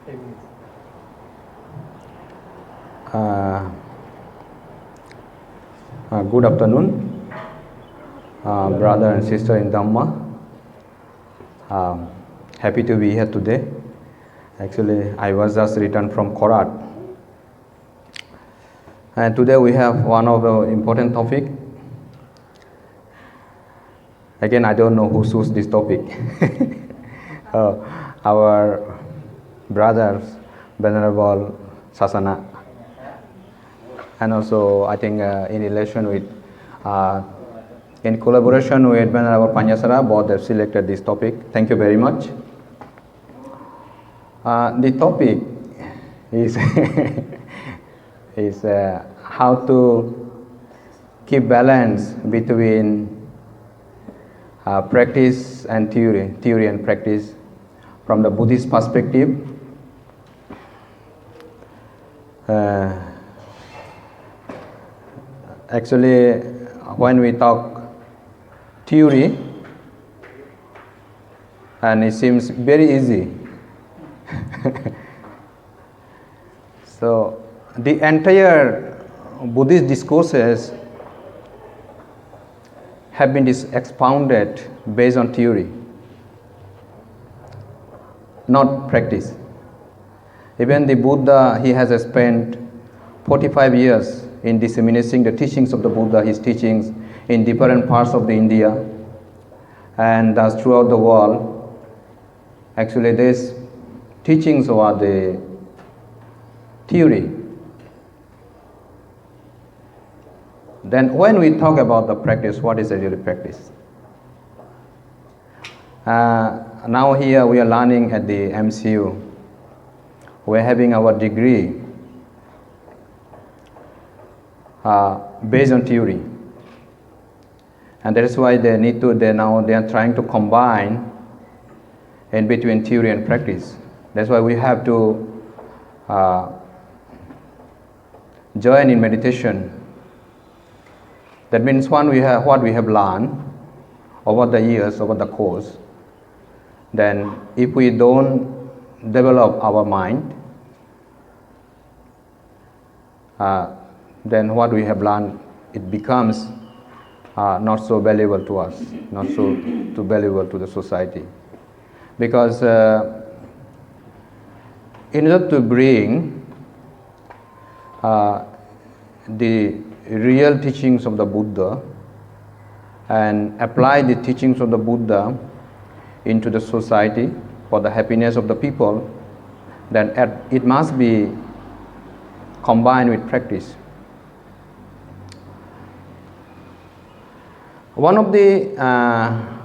Good afternoon, brother and sister in Dhamma. Happy to be here today. Actually, I was just returned from Korat. And today we have one of the important topic. Again, I don't know who chose this topic. Our brothers, Venerable Sasana. And also, I think in relation with, in collaboration with Venerable Panyasara, both have selected this topic. Thank you very much. The topic is is how to keep balance between practice and theory and practice from the Buddhist perspective. Actually, when we talk theory, and it seems very easy. So, the entire Buddhist discourses have been expounded based on theory, not practice. Even the Buddha, he has spent 45 years in disseminating the teachings of the Buddha, his teachings in different parts of the India and thus throughout the world. Actually, these teachings are the theory. Then when we talk about the practice, what is the real practice? Now here we are learning at the MCU. We are having our degree based on theory. And that is why they are trying to combine in between theory and practice. That's why we have to join in meditation. That means what we have learned over the years, over the course, then if we don't develop our mind, then what we have learned, it becomes not so valuable to us, not so valuable to the society. Because in order to bring the real teachings of the Buddha and apply the teachings of the Buddha into the society for the happiness of the people, then it must be combined with practice. One of the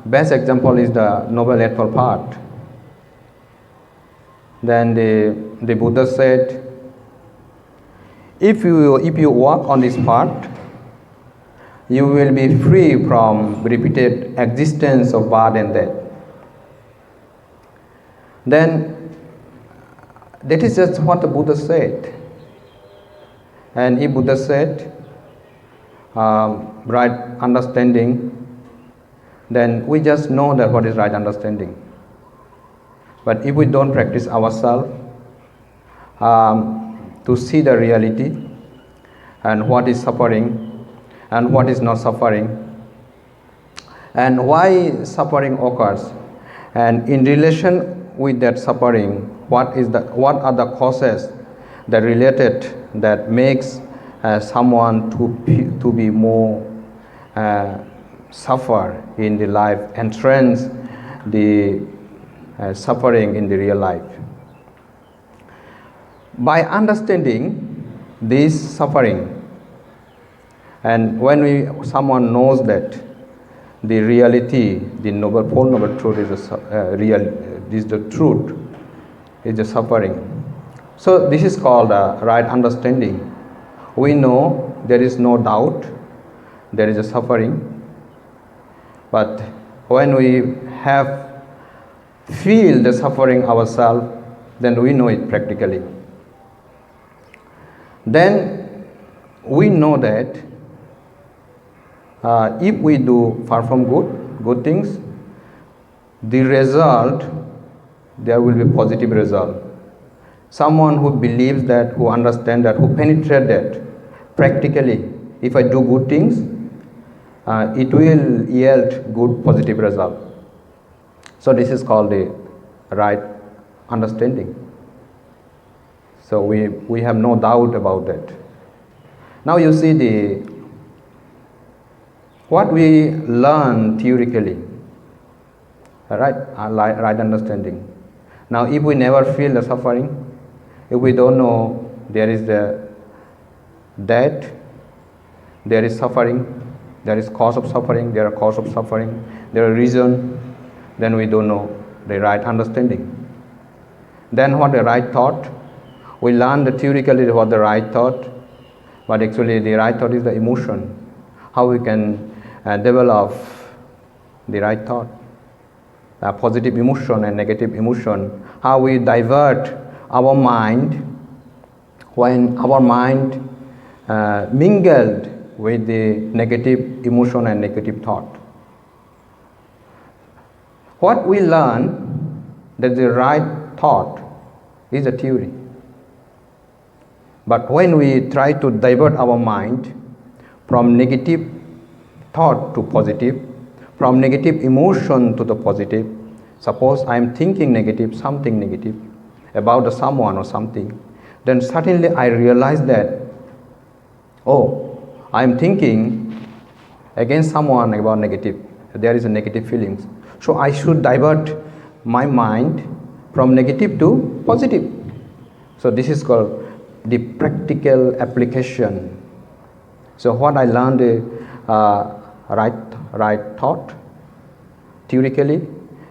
best example is the Noble Eightfold Path. Then the Buddha said, if you walk on this path, you will be free from repeated existence of birth and death. Then that is just what the Buddha said. And if Buddha said right understanding, then we just know that what is right understanding. But if we don't practice ourselves to see the reality and what is suffering and what is not suffering and why suffering occurs, and in relation with that suffering, what are the causes that related that makes someone to be more suffer in the life and trends the suffering in the real life. By understanding this suffering, and when someone knows that the reality, the noble truth is the truth, is the suffering. So this is called right understanding. We know there is no doubt, there is a suffering, but when we feel the suffering ourselves, then we know it practically. Then we know that if we do perform good things, the result, there will be positive result. someone who believes that, who understands that, who penetrates that practically. If I do good things, it will yield good positive result. So this is called the right understanding. So we have no doubt about that. Now you see what we learn theoretically, right understanding. Now if we never feel the suffering, if we don't know there is the death, there is suffering, there is cause of suffering, there are cause of suffering, there are reason, then we don't know the right understanding. Then what the right thought? We learn the theoretically what the right thought, but actually the right thought is the emotion. How we can develop the right thought, positive emotion and negative emotion. How we divert our mind when our mind mingled with the negative emotion and negative thought. What we learn that the right thought is a theory. But when we try to divert our mind from negative thought to positive, from negative emotion to the positive, suppose I am thinking negative, something negative about someone or something, then suddenly I realize that, oh, I am thinking against someone about negative, there is a negative feelings. So I should divert my mind from negative to positive. So this is called the practical application. So what I learned right thought theoretically,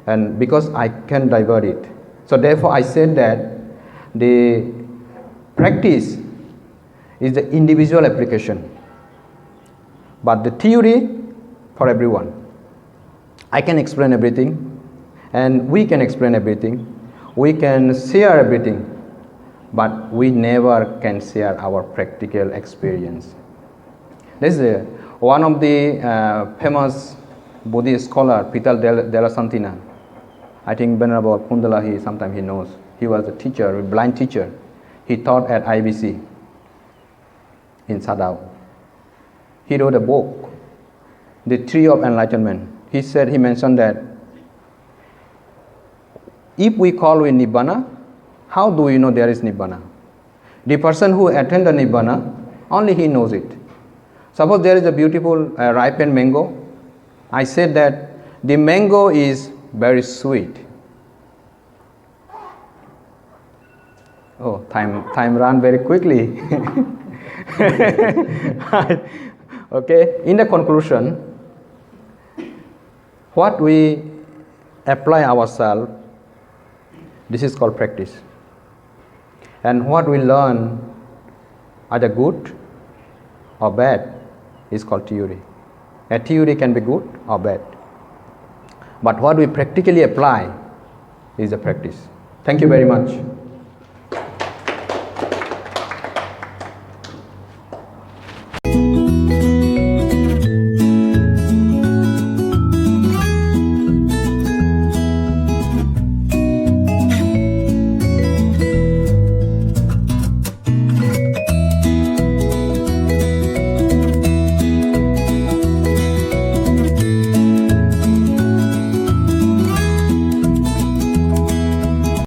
and because I can divert it. So therefore I said that the practice is the individual application, but the theory for everyone. I can explain everything, and we can explain everything, we can share everything, but we never can share our practical experience. This is one of the famous Buddhist scholar, Pital della Santina. I think Venerable Kundala, sometimes he knows. He was a teacher, a blind teacher. He taught at IBC in Sadao. He wrote a book, The Tree of Enlightenment. He mentioned that if we call it Nibbana, how do we know there is Nibbana? The person who attends the Nibbana, only he knows it. Suppose there is a beautiful ripened mango. I said that the mango is very sweet. Oh, time ran very quickly. Okay, in the conclusion, what we apply ourselves, this is called practice. And what we learn, either good or bad, is called theory. A theory can be good or bad. But what we practically apply is the practice. Thank you very much.